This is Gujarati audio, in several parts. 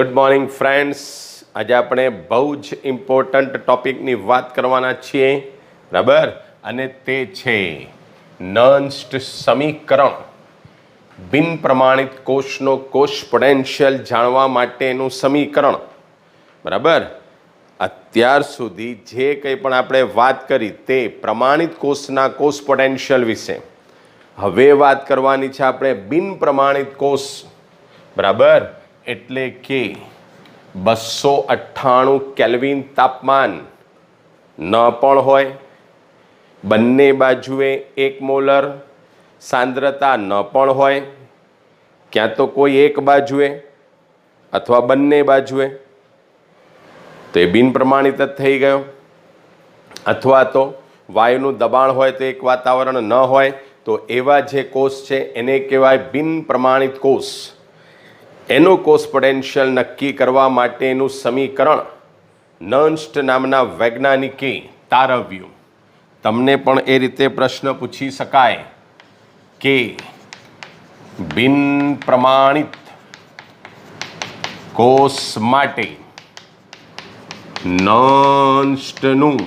Good morning friends. આજે આપણે બહુ જ ઇમ્પોર્ટન્ટ ટોપિકની વાત કરવાના છીએ, બરાબર? અને તે છે નોન્સ્ટ સમીકરણ. બિન પ્રમાણિત કોષનો કોષ પોટેન્શિયલ જાણવા માટેનું સમીકરણ, બરાબર? અત્યાર સુધી જે કંઈ પણ આપણે વાત કરી તે પ્રમાણિત કોષના કોષ પોટેન્શિયલ વિશે. હવે વાત કરવાની છે આપણે બિન પ્રમાણિત કોષ, બરાબર? એટલે કે 298 કેલ્વિન તાપમાન ન પણ હોય, બંને બાજુએ 1 મોલર સાંદ્રતા ન પણ હોય, ક્યાં તો કોઈ એક બાજુએ અથવા બંને બાજુએ, તો એ બિન પ્રમાણિત જ થઈ ગયો. અથવા તો વાયુનું દબાણ હોય તો એક વાતાવરણ ન હોય, તો એવા જે કોષ છે એને કહેવાય બિન પ્રમાણિત કોષ. એનું કોષ પોટેન્શિયલ નક્કી કરવા માટેનું સમીકરણ નર્ન્સ્ટ નામના વૈજ્ઞાનિકે તારવ્યું. તમને પણ એ રીતે પ્રશ્ન પૂછી શકાય કે બિન પ્રમાણિત કોષ માટે નર્ન્સ્ટનું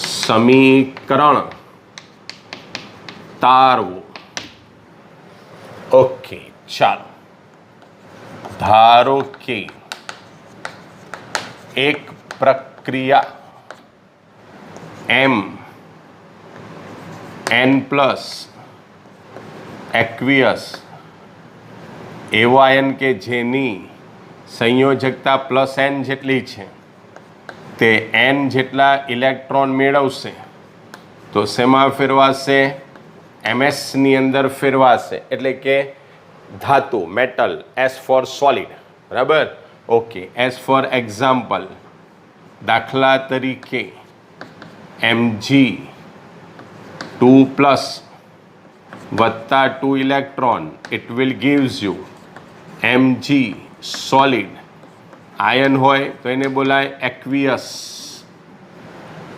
સમીકરણ તારવું. ઓકે, ચાલો. ધારો કે એક પ્રક્રિયા n+ એક્વિયસ એવો આયન કે જેની સંયોજકતા +n જેટલી છે, તે n જેટલા ઇલેક્ટ્રોન મેળવશે તો શેમાં ફેરવાશે? Ms-ની અંદર ફેરવાશે. એટલે કે ધાતુ, મેટલ, S ફોર સોલિડ, બરાબર? ઓકે, એઝ ફોર એક્ઝામ્પલ, દાખલા તરીકે Mg2+ વત્તા 2 electron, it will gives you Mg solid. Ion હોય તો એને બોલાય એક્વિયસ,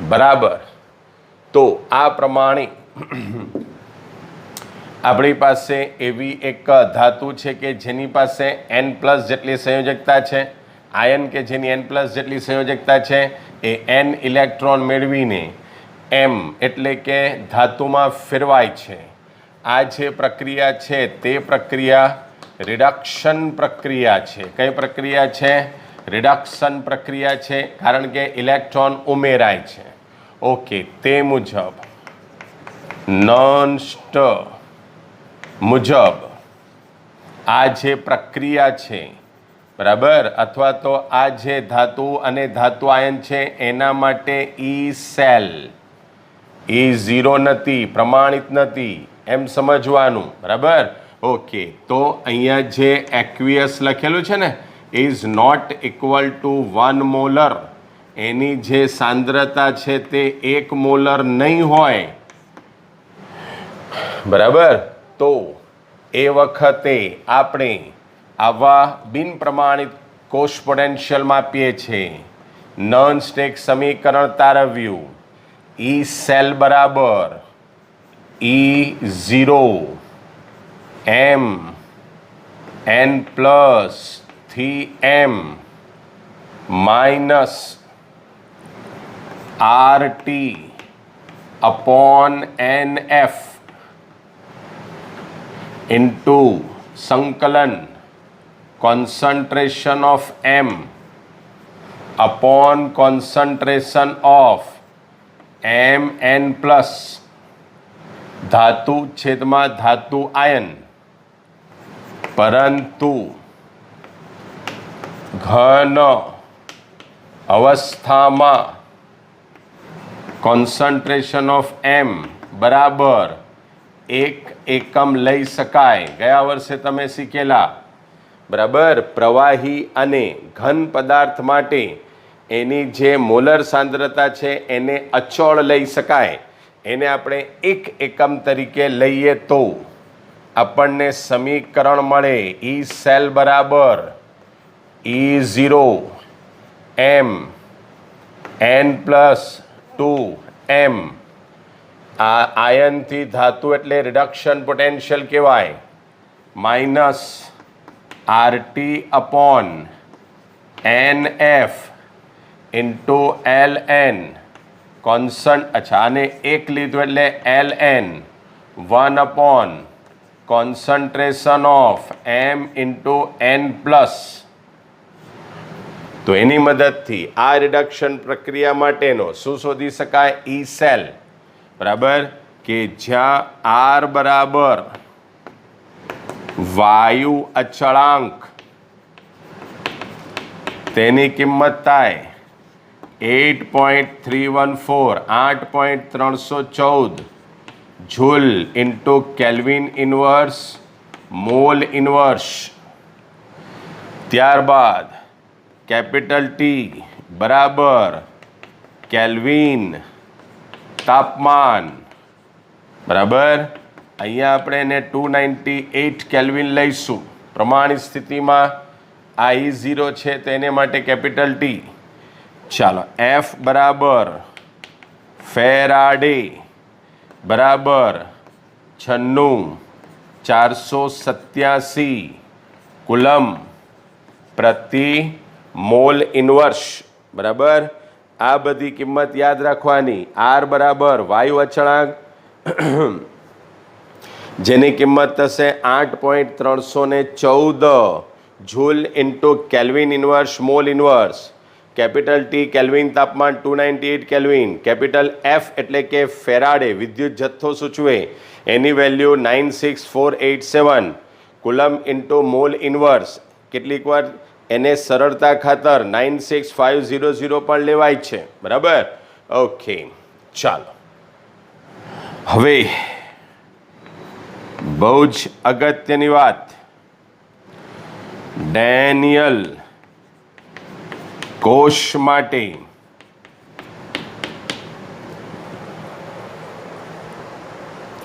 બરાબર? તો આ પ્રમાણે આપણી પાસે એવી એક ધાતુ છે કે જેની પાસે n+ જેટલી સંયોજકતા છે, આયન કે જેની n+ જેટલી સંયોજકતા છે, એ n ઇલેક્ટ્રોન મેળવીને m એટલે કે ધાતુમાં ફેરવાય છે. આ જે પ્રક્રિયા છે તે પ્રક્રિયા રિડક્શન પ્રક્રિયા છે. કઈ પ્રક્રિયા છે? રિડક્શન પ્રક્રિયા છે, કારણ કે ઇલેક્ટ્રોન ઉમેરાય છે. ઓકે, તે મુજબ નર્ન્સ્ટ મુજબ આ જે પ્રક્રિયા છે, બરાબર, અથવા તો આ જે ધાતુ અને ધાતુ આયન છે એના માટે સેલ E0 નથી, પ્રમાણિત નથી, એમ સમજવાનું, બરાબર? ઓકે, તો અહીંયા જે એક્વિયસ લખેલું છે ને, is not equal to 1 molar. એની જે સાંદ્રતા છે તે 1 મોલર નહીં હોય, બરાબર? તો એ વખતે આપણે આવા બિન પ્રમાણિત કોષ પોટેન્શિયલ માપીએ છીએ. નર્ન્સ્ટ એક સમીકરણ તારવ્યું. E સેલ બરાબર E0 m n+3m minus RT upon NF into સંકલન concentration of M upon concentration of Mn+, ધાતુ છેદમાં ધાતુ આયન, પરંતુ ઘન અવસ્થામાં કોન્સન્ટ્રેશન ઓફ M બરાબર 1 એકમ લઈ શકાય. ગયા વર્ષે તમે શીખેલા, બરાબર? પ્રવાહી અને ઘન પદાર્થ માટે એની જે મોલર સાંદ્રતા છે એને અચળ લઈ શકાય. એને આપણે 1 એકમ તરીકે લઈએ તો આપણને સમીકરણ મળે E સેલ બરાબર E0 m n+2m. આ આયનથી ધાતુ એટલે રિડક્શન પોટેન્શિયલ કહેવાય, minus RT upon NF into LN consent. અચ્છા, આને એક લીધું એટલે LN 1 upon concentration of M into N plus. તો એની મદદથી આ રિડક્શન પ્રક્રિયા માટેનો શું શોધી શકાય? ઈ સેલ. બરાબર, કે જ્યાં R બરાબર વાયુ અચળાંક, તેની કિંમત થાય 8.314 8.314 joule into kelvin inverse mall inverse. ત્યારબાદ કેપિટલ ટી બરાબર કેલ્વિન તાપમાન. બરાબર, અહીંયા આપણે એને 298 કેલ્વિન લઈશું. પ્રમાણિત સ્થિતિમાં આ E0 છે તેને માટે કેપિટલ ટી. ચાલો, F બરાબર ફેરાડે બરાબર 96,487 કુલમ પ્રતિ મોલ ઇન્વર્સ. બરાબર, આ બધી કિંમત યાદ રાખવાની. R બરાબર વાયુ અચળાંક, જેની કિંમત થશે 8.314 joule into kelvin inverse mall inverse. Capital T kelvin તાપમાન 298 કેલ્વિન. કેપિટલ એફ એટલે કે ફેરાડે વિદ્યુત જથ્થો સૂચવે, એની value 96487 coulomb into mole inverse. કેટલીક વાર એને સરળતા ખાતર 96500 પણ લેવાય છે. બરાબર, ઓકે. ચાલો, હવે બહુ જ અગત્યની વાત, ડેનિયલ કોષ માટે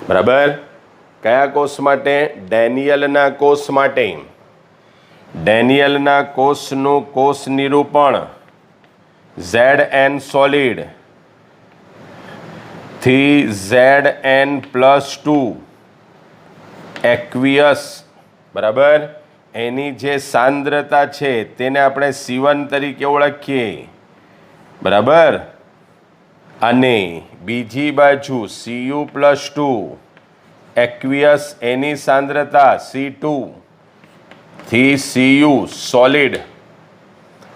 બરાબર, કયા કોષ માટે? ડેનિયલના કોષ માટે. ડેનિયલના કોષનું કોષ નિરૂપણ Zn સોલિડ થી Zn+2 એક્વિયસ. બરાબર, એની જે સાંદ્રતા છે તેને આપણે C1 તરીકે ઓળખીએ. બરાબર, અને બીજી બાજુ Cu+2 એક્વિયસ, એની સાંદ્રતા C2 થી Cu સોલિડ.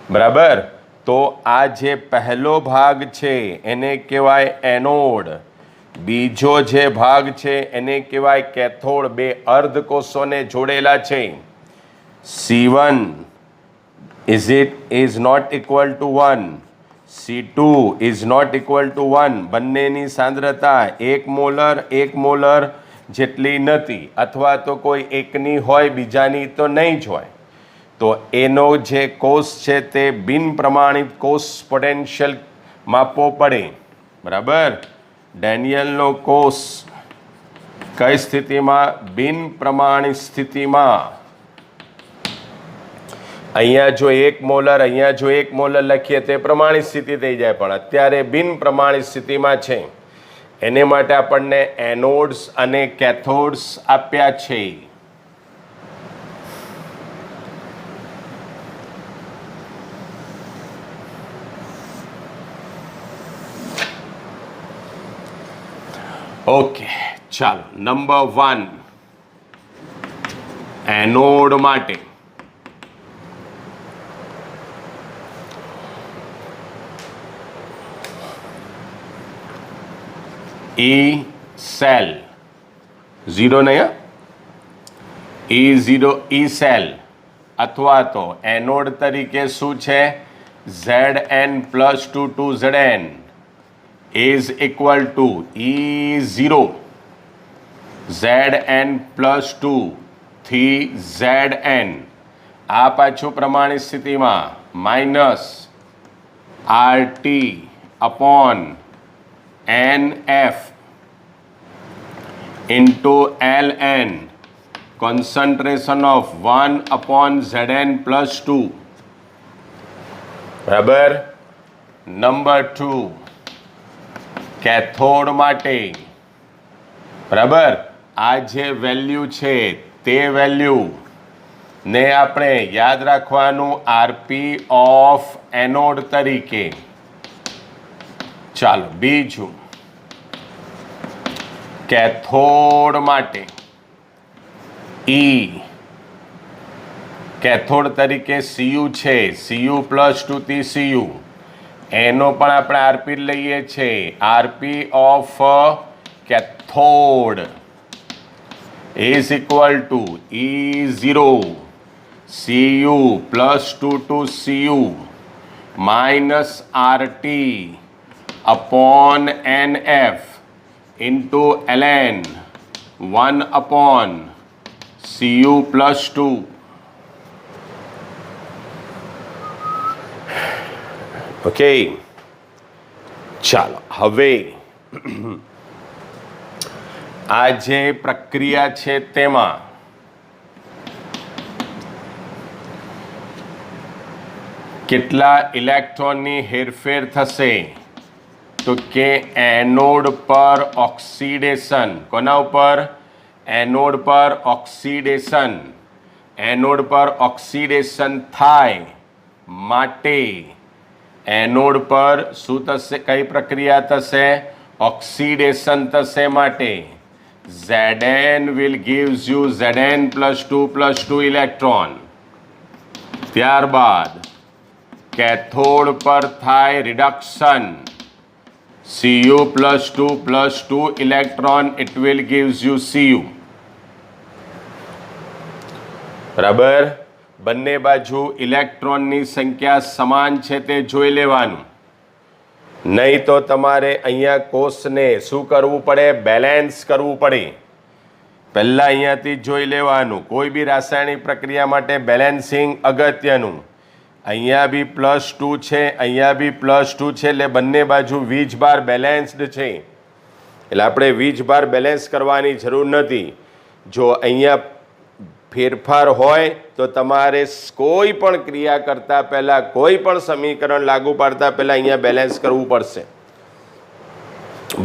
બરાબર, તો આ જે પહેલો ભાગ છે એને કહેવાય એનોડ, બીજો જે ભાગ છે એને કહેવાય કેથોડ. બે અર્ધકોષોને જોડેલા છે. C1 is not equal to 1, C2 is not equal to 1. બંનેની સાંદ્રતા 1 મોલર જેટલી નથી, અથવા તો કોઈ એકની હોય બીજાની તો નહીં જ હોય. તો એનો જે કોષ છે તે બિન પ્રમાણિત કોષ પોટેન્શિયલ માપવો પડે. બરાબર, ડેનિયલનો કોષ કઈ સ્થિતિમાં? બિન પ્રમાણિત સ્થિતિમાં. અહીંયા જો 1 મોલર, અહીંયા જો 1 મોલર લખીએ તે પ્રમાણિત સ્થિતિ થઈ જાય, પણ અત્યારે બિન પ્રમાણિત સ્થિતિમાં છે. એને માટે આપણને એનોડ્સ અને કેથોડ્સ આપ્યા છે. ઓકે, ચાલો, નંબર 1 એનોડ માટે ઈ સેલ 0 નહીં, E0 ઈ સેલ, અથવા તો એનોડ તરીકે શું છે? Zn+2 to Zn is equal to E0 Zn+2 થી Zn. આ પાછું પ્રમાણિત સ્થિતિમાં minus RT upon NF into Ln concentration of 1 upon Zn+2. બરાબર. નંબર 2 કેથોડ માટે. બરાબર, આ જે વેલ્યુ છે તે વેલ્યુ ને આપણે યાદ રાખવાનું આરપી ઓફ એનોડ તરીકે. ચાલો બીજું, કેથોડ માટે ઈ કેથોડ તરીકે સીયુ છે, સીયુ પ્લસ 2 થી સીયુ, એનો પણ આપણે આરપી લઈએ છીએ. RP of cathode is equal to E0 CU plus 2 to CU minus RT upon NF into ln 1 upon CU plus 2. Okay, ચાલો હવે આ જે પ્રક્રિયા છે તેમાં કેટલા ઇલેક્ટ્રોનની હેરફેર થશે? તો કે એનોડ પર ઓક્સિડેશન. કોના ઉપર? એનોડ પર ઓક્સિડેશન. એનોડ પર ઓક્સિડેશન થાય માટે એનોડ પર શું થશે? કઈ પ્રક્રિયા થશે? ઓક્સિડેશન થશે માટે Zn will gives you Zn plus 2 electron. ત્યારબાદ કેથોડ પર થાય reduction, Cu plus 2 electron, it will gives you Cu. બરાબર. બંને બાજુ ઇલેક્ટ્રોનની સંખ્યા સમાન છે તે જોઈ લેવાનું. નહીં તો તમારે અહીંયા કોષને શું કરવું પડે? બેલેન્સ કરવું પડે. પહેલાં અહીંયાથી જોઈ લેવાનું. કોઈ બી રાસાયણિક પ્રક્રિયા માટે બેલેન્સિંગ અગત્યનું. અહીંયા બી +2 છે, અહીંયા બી +2 છે, એટલે બંને બાજુ વીજભાર બેલેન્સ્ડ છે. એટલે આપણે વીજભાર બેલેન્સ કરવાની જરૂર નથી. જો અહીંયા ફેરફાર હોય તો તમારે કોઈ પણ ક્રિયા કરતાં પહેલાં, કોઈ પણ સમીકરણ લાગુ પાડતા પહેલાં અહીંયા બેલેન્સ કરવું પડશે.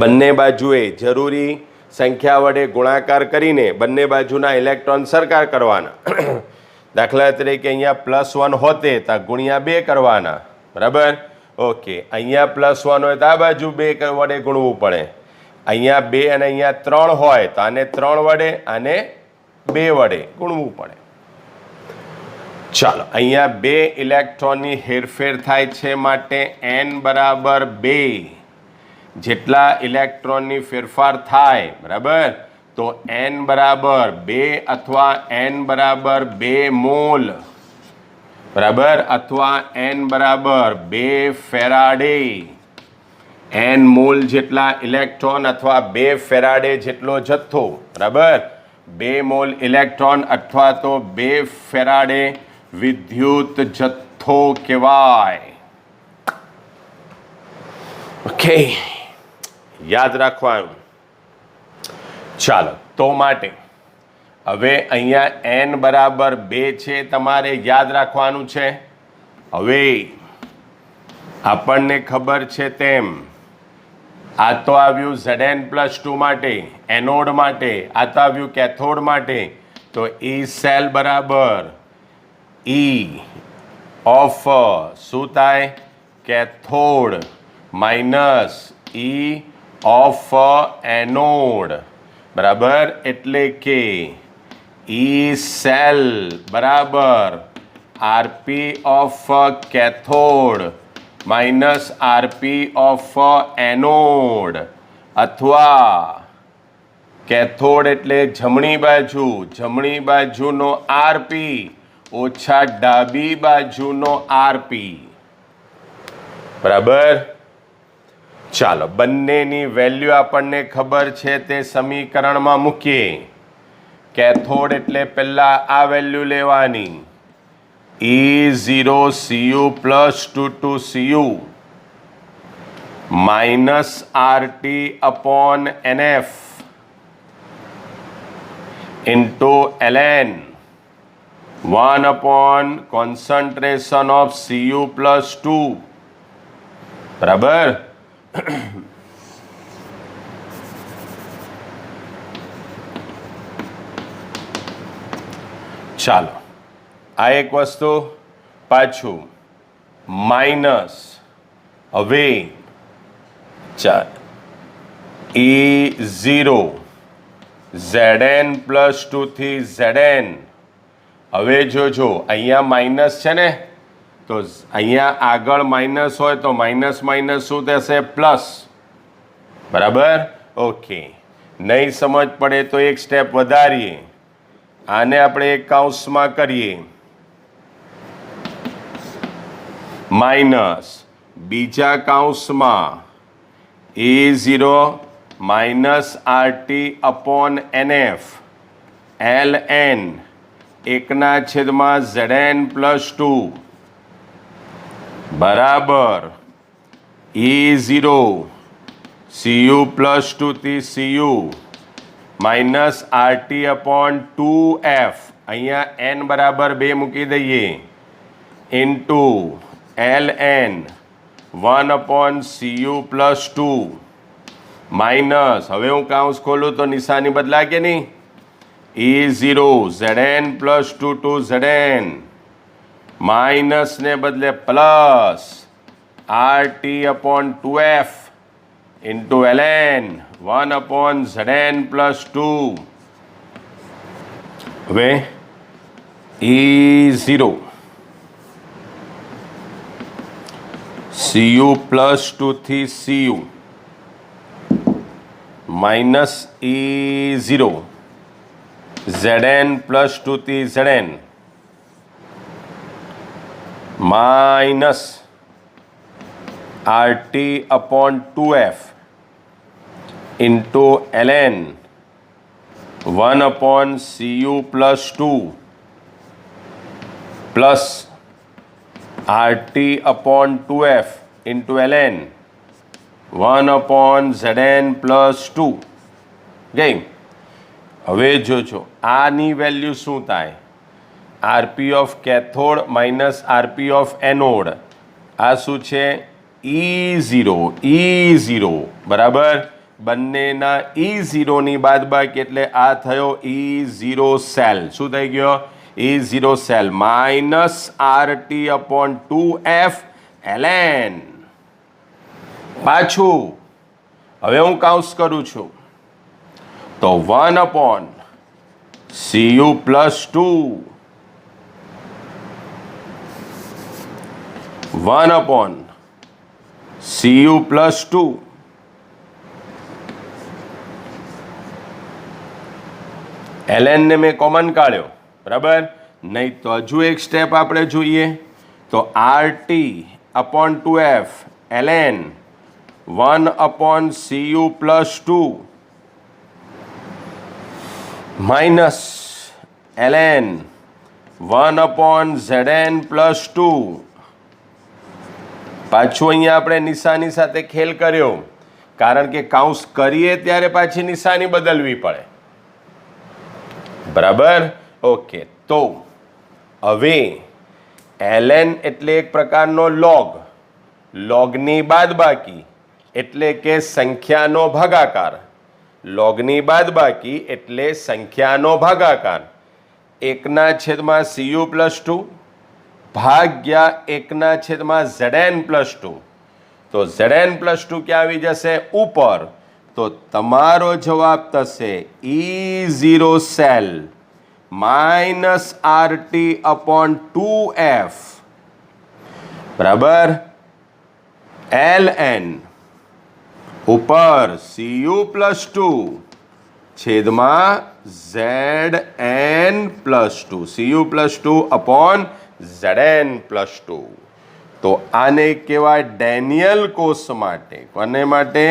બંને બાજુએ જરૂરી સંખ્યા વડે ગુણાકાર કરીને બંને બાજુના ઇલેક્ટ્રોન સરખા કરવાના. દાખલા તરીકે અહીંયા +1 હોતે તો ગુણ્યા 2 કરવાના. બરાબર. ઓકે, અહીંયા +1 હોય તો આ બાજુ 2 વડે ગુણવું પડે. અહીંયા 2 અને અહીંયા 3 હોય તો આને 3 વડે, આને 2 વડે ગુણવું પડે. ચાલો, અહીંયા 2 ઇલેક્ટ્રોનની હેરફેર થાય છે માટે n બરાબર 2 જેટલા ઇલેક્ટ્રોનની ફેરફાર થાય. બરાબર. તો n બરાબર 2 અથવા n બરાબર 2 મોલ. બરાબર. અથવા n બરાબર 2 ફેરાડે. n મોલ જેટલા ઇલેક્ટ્રોન અથવા 2 ફેરાડે જેટલો જથ્થો. બરાબર. 2 મોલ ઇલેક્ટ્રોન અથવા તો 2 ફેરાડે વિદ્યુત જથ્થો કહેવાય. ઓકે, યાદ રાખવાનું. ચાલો, તો માટે હવે અહીંયા n બરાબર 2 છે, તમારે યાદ રાખવાનું છે. હવે આપણને ખબર છે તેમ આ તો આવ્યું Zn + 2 માટે, એનોડ માટે. આ તો આવ્યું કેથોડ માટે. તો E સેલ બરાબર E ઓફ શું થાય? Cathode minus E of anode. બરાબર. એટલે કે E સેલ બરાબર RP of cathode minus RP of anode. અથવા કેથોડ એટલે જમણી બાજુ, જમણી બાજુનો RP ઓછા ડાબી બાજુનો RP. બરાબર. ચાલો, બંનેની વેલ્યુ આપણને ખબર છે તે સમીકરણમાં મૂકીએ. કેથોડ એટલે પહેલાં આ વેલ્યુ લેવાની, E0 CU plus 2 CU minus RT upon NF into ln 1 upon concentration of CU plus 2. बराबर. ચાલો, આ એક વસ્તુ, પાછું માઇનસ, હવે E0 Zn પ્લસ 2 થી Zn. હવે જોજો અહીંયા માઇનસ છે ને, તો અહીંયા આગળ માઇનસ હોય તો માઇનસ માઇનસ શું થશે? પ્લસ. બરાબર? ઓકે. નહીં સમજ પડે તો એક સ્ટેપ વધારીએ, આને આપણે એક કૌંસમાં કરીએ, માઇનસ, બીજા કૌંસમાં E0 minus RT upon NF ln 1/Zn plus 2 બરાબર E0 Cu પ્લસ 2 થી Cu minus RT upon 2F, અહીંયા n બરાબર 2 મૂકી દઈએ, into ln 1/Cu plus 2 minus, હવે હું કાઉન્સ ખોલું તો નિશાની બદલાય કે નહીં? E0 Zn plus 2 to Zn, minus ને બદલે plus RT upon 2F into ln 1/Zn plus 2. હવે E0 Cu પ્લસ 2 થી Cu minus E0 Zn plus 2 થી Zn minus RT upon 2F into ln 1/Cu plus 2 plus RT upon 2F into ln 1/Zn plus 2. ગઈ. હવે જોજો આની વેલ્યુ શું થાય? RP of cathode minus RP of anode. આ શું છે? E0 બરાબર, બંનેના E0 ની બાદબાકી એટલે આ થયો E0 સેલ. શું થઈ ગયો? E0 cell minus RT upon 2F ln. પાછું હવે હું કાઉન્સ કરું છું તો 1/Cu plus 2 1/Cu plus 2 ln ને મેં કોમન કાઢ્યો, બરાબર? નહીં તો હજુ એક સ્ટેપ આપણે જોઈએ તો RT upon 2F ln 1/Cu plus 2 minus ln 1/Zn plus 2. પાછું અહીંયા આપણે નિશાની સાથે ખેલ કર્યો, કારણ કે કાઉન્સ કરીએ ત્યારે પાછી નિશાની બદલવી પડે. બરાબર? ઓકે. તો હવે ln એટલે એક પ્રકારનો લોગ, લોગની બાદબાકી એટલે કે સંખ્યાનો ભાગાકાર, લોગની બાદબાકી એટલે સંખ્યાનો ભાગાકાર. 1/Cu પ્લસ 2 ભાગ્યા 1/Zn પ્લસ 2. તો Zn પ્લસ 2 ક્યાં આવી જશે? ઉપર. તો તમારો જવાબ થશે E0 cell minus RT upon 2F બરાબર ln ઉપર Cu પ્લસ 2 છેદમાં Zn plus 2, Cu plus 2 upon Zn plus 2. તો આને કહેવાય ડેનિયલ કોષ માટે. કોને માટે?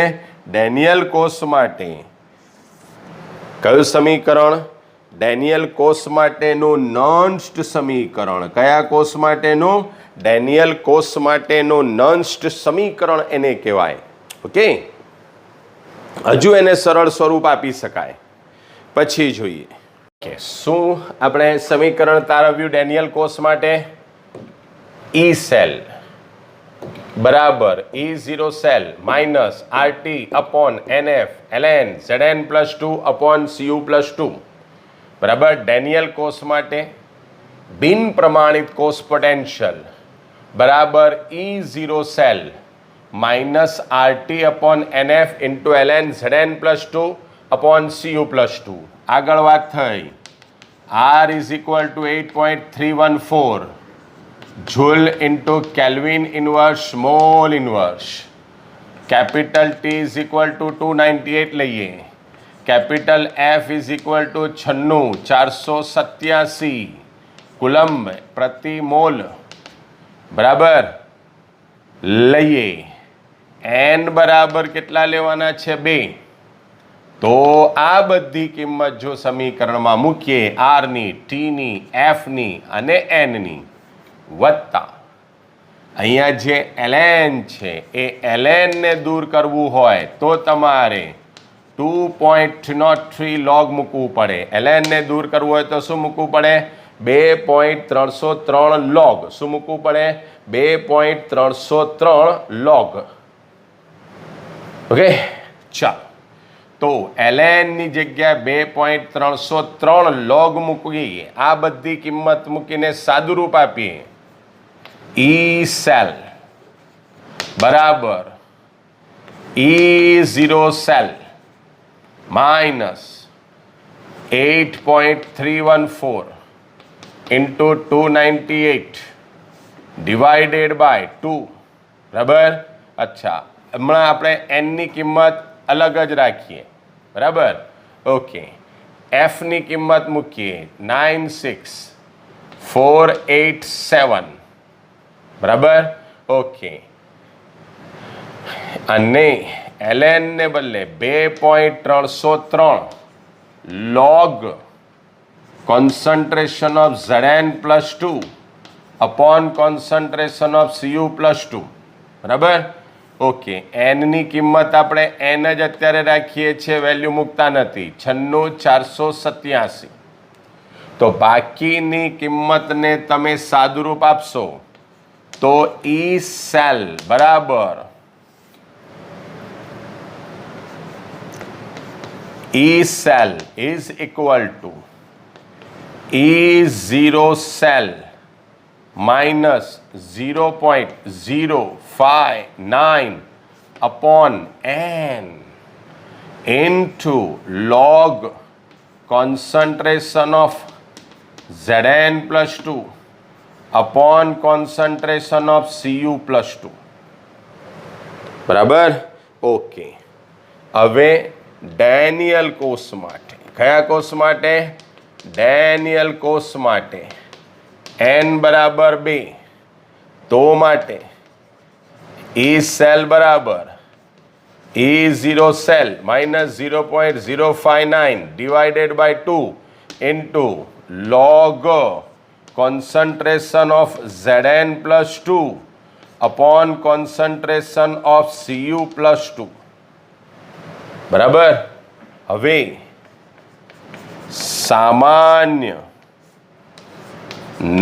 ડેનિયલ કોષ માટે. કયું સમીકરણ? ડેનિયલ કોષ માટેનું નોન્સ્ટ સમીકરણ. કયા કોષ માટેનું? ડેનિયલ કોષ માટેનું નોન્સ્ટ સમીકરણ એને કહેવાય. ઓકે, હજુ એને સરળ સ્વરૂપ આપી શકાય. પછી જોઈએ કે શું આપણે સમીકરણ તારવ્યું ડેનિયલ કોષ માટે? E સેલ બરાબર E0 cell minus RT upon NF ln Zn plus 2 upon Cu plus 2 બરાબર. ડેનિયલ કોષ માટે બિન પ્રમાણિત કોષ પોટેન્શિયલ બરાબર E0 cell minus RT upon NF into ln Zn plus 2 upon Cu plus 2. આગળ વાત થઈ. R is equal two 8.314 joule into kelvin inverse mall inverse. Capital T is equal two 298 લઈએ. Capital F is equal two 96,487 coulomb પ્રતિ મોલ બરાબર લઈએ. એન બરાબર કેટલા લેવાના છે? 2. તો આ બધી કિંમત જો સમીકરણમાં મૂકીએ, આરની, ટીની, એફની અને એનની વત્તા અહીંયા જે ln છે એ ln ને દૂર કરવું હોય તો તમારે 2.03 log મૂકવું પડે. ln ને દૂર કરવું હોય તો શું મૂકવું પડે? 2.303 log. શું મૂકવું પડે? 2.303 log. ઓકે, ચાલો. તો ln ની જગ્યાએ 2.303 log મૂકીએ. આ બધી કિંમત મૂકીને સાદુરૂપ આપીએ. E સેલ બરાબર E0 cell minus 8.314 into 298 divided by 2 બરાબર. અચ્છા, હમણાં આપણે એનની કિંમત અલગ જ રાખીએ બરાબર. ઓકે, એફની કિંમત મૂકીએ 96,487 બરાબર. ઓકે, અને ln ને બદલે 2.303 log concentration of Zn plus 2 upon concentration of Cu plus 2 બરાબર. ઓકે, એનની કિંમત આપણે એન જ અત્યારે રાખીએ છીએ, વેલ્યુ મૂકતા નથી. 96,487. તો બાકીની કિંમતને તમે સાદુરૂપ આપશો તો E સેલ બરાબર E cell is equal to E0 cell minus 0.059 upon n into log concentration of Zn plus 2 upon concentration of Cu plus 2 બરાબર. ઓકે, હવે ડેનિયલ કોષ માટે, કયા કોષ માટે? ડેનિયલ કોષ માટે n બરાબર 2. તો માટે E સેલ બરાબર E0 cell minus 0.059 divided by 2 into log concentration of Zn plus 2 upon concentration of Cu plus 2 બરાબર. હવે સામાન્ય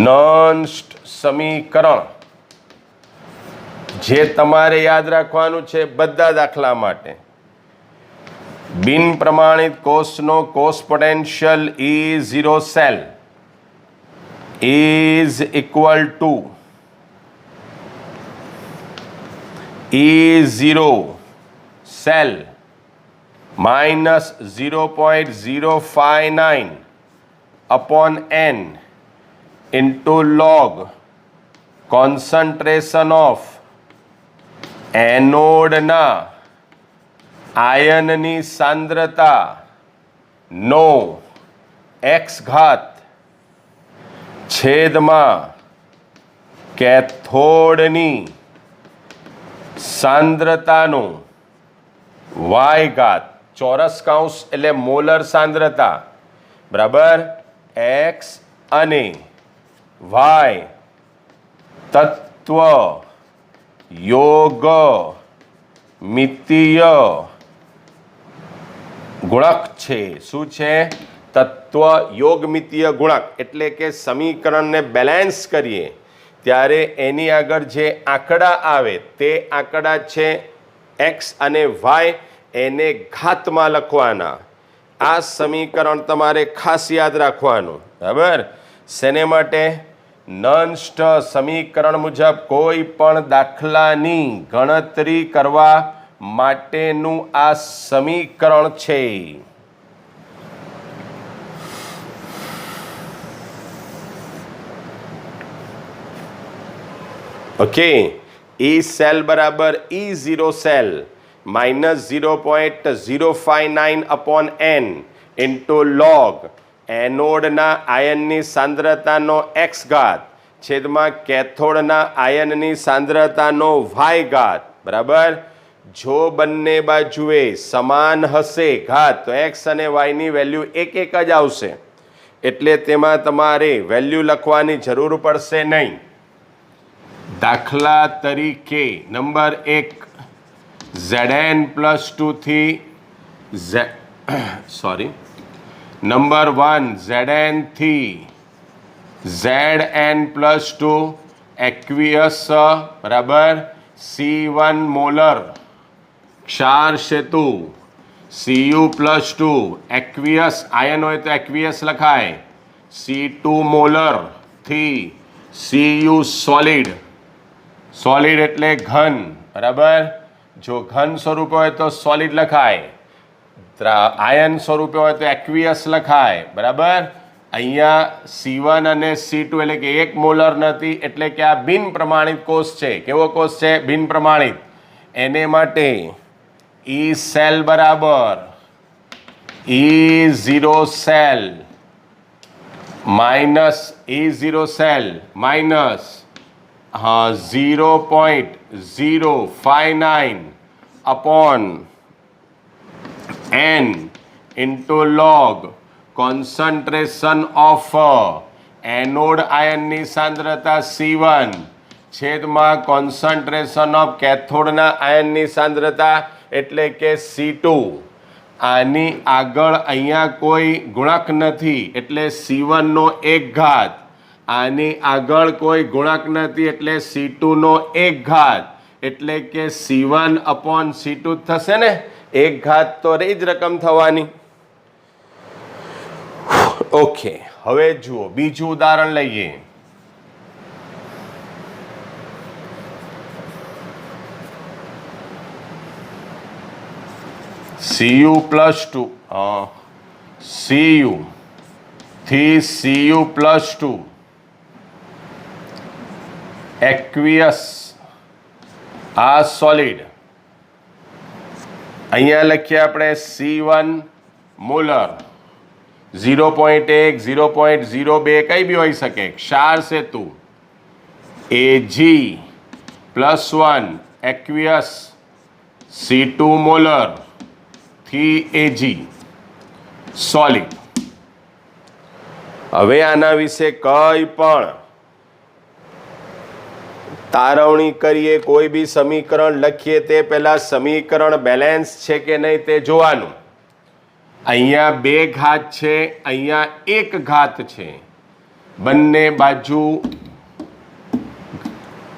નોન્સ્ટ સમીકરણ જે તમારે યાદ રાખવાનું છે બધા દાખલા માટે. બિન પ્રમાણિત કોષનો કોષ potential E0 cell is equal to E0 cell minus 0.059 upon n into log concentration of એનોડના આયનની સાંદ્રતા નો x ઘાત છેદમાં કેથોડની સાંદ્રતાનો y ઘાત ચોરસ કૌંસ એટલે મોલર સાંદ્રતા બરાબર x અને y તત્વ યોગ મિતીય ગુણક છે. શું છે? તત્વ યોગમિતીય ગુણક. એટલે કે સમીકરણને બેલેન્સ કરીએ ત્યારે એની આગળ જે આંકડા આવે તે આંકડા છે એક્સ અને વાય, એને ઘાતમાં લખવાના. આ સમીકરણ તમારે ખાસ યાદ રાખવાનું બરાબર. શેને માટે? નોનસ્ટ સમીકરણ મુજબ કોઈ પણ દાખલાની ગણતરી કરવા માટેનું આ સમીકરણ છે. ઓકે, ઈ સેલ બરાબર E0 cell minus 0.059 upon n into log એનોડના આયનની સાંદ્રતાનો x ઘાત છેદમાં કેથોડના આયનની સાંદ્રતાનો y ઘાત બરાબર. જો બંને બાજુએ સમાન હશે ઘાત તો x અને y ની વેલ્યુ એક જ આવશે, એટલે તેમાં તમારે વેલ્યુ લખવાની જરૂર પડશે નહીં. દાખલા તરીકે નંબર 1 Zn પ્લસ 2 થી નંબર 1 Zn થી Zn પ્લસ 2 એક્વિયસ બરાબર C1 મોલર ક્ષાર સેતુ Cu પ્લસ 2 એક્વિયસ આયન હોય તો એક્વિયસ લખાય C2 મોલર થી Cu સોલિડ સોલિડ એટલે ઘન બરાબર. જો ઘન સ્વરૂપે હોય તો સોલિડ લખાય, આયન સ્વરૂપે હોય તો એક્વિયસ લખાય બરાબર. અહીંયા C1 અને C2 એટલે કે 1 મોલર નથી, એટલે કે આ બિન પ્રમાણિત કોષ છે. કેવો કોષ છે? બિન પ્રમાણિત. એને માટે ઈ સેલ બરાબર E0 cell minus E0 cell minus 0.059 upon n into log concentration of anode આયનની સાંદ્રતા C1 છેદમાં concentration of કેથોડના આયનની સાંદ્રતા એટલે કે C2. આની આગળ અહીંયા કોઈ ગુણક નથી એટલે C1 નો 1 ઘાત, આની આગળ કોઈ ગુણક નથી એટલે C2 નો 1 ઘાત, એટલે કે C1 અપોન C2 થશે ને. 1 ઘાત તો એ જ રકમ થવાની. ઓકે, હવે જુઓ બીજું ઉદાહરણ લઈએ. Cu પ્લસ 2 Cu થી Cu પ્લસ 2 એક્વિયસ આ સોલિડ. અહીંયા લખીએ આપણે C1 મોલર 0.1 0.02 કઈ બી હોઈ શકે. ક્ષાર સેતુ Ag plus 1 aqueous C2 molar થી Ag સોલિડ. હવે આના વિશે કંઈ પણ તારવણી કરીએ, કોઈ બી સમીકરણ લખીએ તે પહેલા સમીકરણ બેલેન્સ છે કે નહીં તે જોવાનું. અહીંયા 2 ઘાત છે, અહીંયા 1 ઘાત છે, બંને બાજુ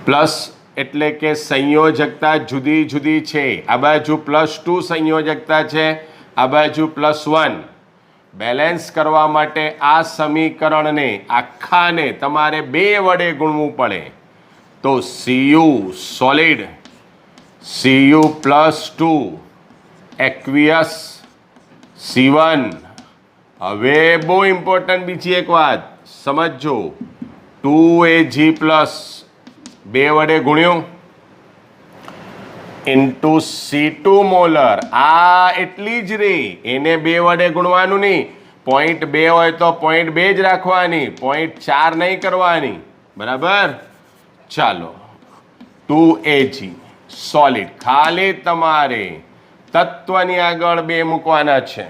પ્લસ એટલે કે સંયોજકતા જુદી જુદી છે. આ બાજુ +2 સંયોજકતા છે, આ બાજુ +1. બેલેન્સ કરવા માટે આ સમીકરણને આખાને તમારે 2 વડે ગુણવું પડે. તો Cu solid Cu plus 2 aqueous C1. હવે બહુ ઇમ્પોર્ટન્ટ બીજી એક વાત સમજો. 2Ag પ્લસ 2 વડે ગુણ્યું ઇન્ટુ C2 મોલર. આ એટલી જ રે, એને 2 વડે ગુણવાનું નહીં. 0.2 હોય તો 0.2 જ રાખવાની, 0.4 નહીં કરવાની બરાબર. ચાલો 2Ag સોલિડ, ખાલી તમારે તત્વની આગળ 2 મૂકવાના છે.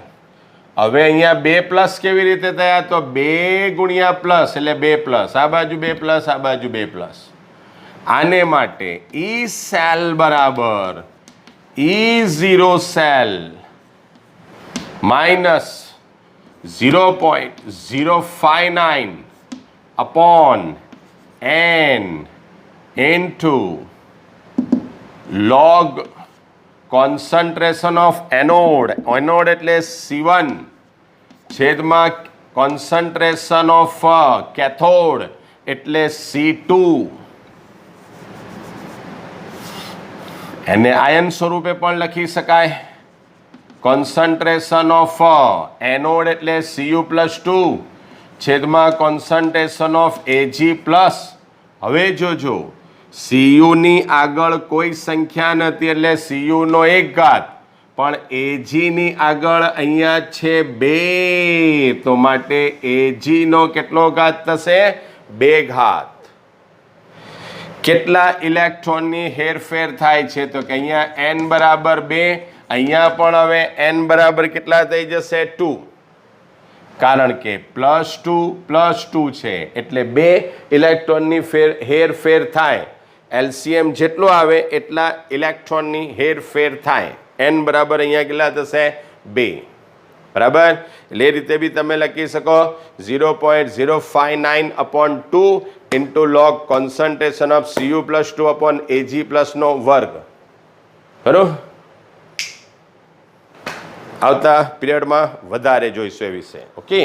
હવે અહીંયા 2 પ્લસ કેવી રીતે થયા? તો 2 ગુણ્યા પ્લસ એટલે 2 પ્લસ, આ બાજુ 2 પ્લસ, આ બાજુ 2 પ્લસ. આને માટે ઈ સેલ બરાબર E0 cell minus 0.059 upon n into log concentration of anode. anode એટલે C1 છેદમાં કોન્સન્ટ્રેશન ઓફ કેથોડ એટલે C2, એને આયન સ્વરૂપે પણ લખી શકાય. કોન્સન્ટ્રેશન ઓફ એનોડ એટલે Cu+2 છેદમાં કોન્સન્ટ્રેશન ઓફ Ag+. હવે જોજો Cu ની આગળ કોઈ સંખ્યા નથી એટલે Cu નો 1 ઘાત, પણ Ag ની આગળ અહીંયા છે 2, તો માટે Ag નો કેટલો ઘાત થશે? 2 ઘાત. કેટલા ઇલેક્ટ્રોનની હેરફેર થાય છે? તો કે અહીંયા n બરાબર 2, અહીંયા પણ હવે n બરાબર કેટલા થઈ જશે? 2, કારણ કે +2 છે એટલે 2 ઇલેક્ટ્રોનની હેરફેર થાય. એલસીએમ જેટલો આવે એટલા ઇલેક્ટ્રોનની હેરફેર થાય. n બરાબર અહીંયા કેટલા થશે? 2. બરાબર. એટલે એ રીતે બી તમે લખી શકો 0.059/2 into log concentration of Cu+2 upon Ag+ નો વર્ગ. બરાબર. આવતા પીરિયડમાં વધારે જોઈશું એ વિશે. ઓકે.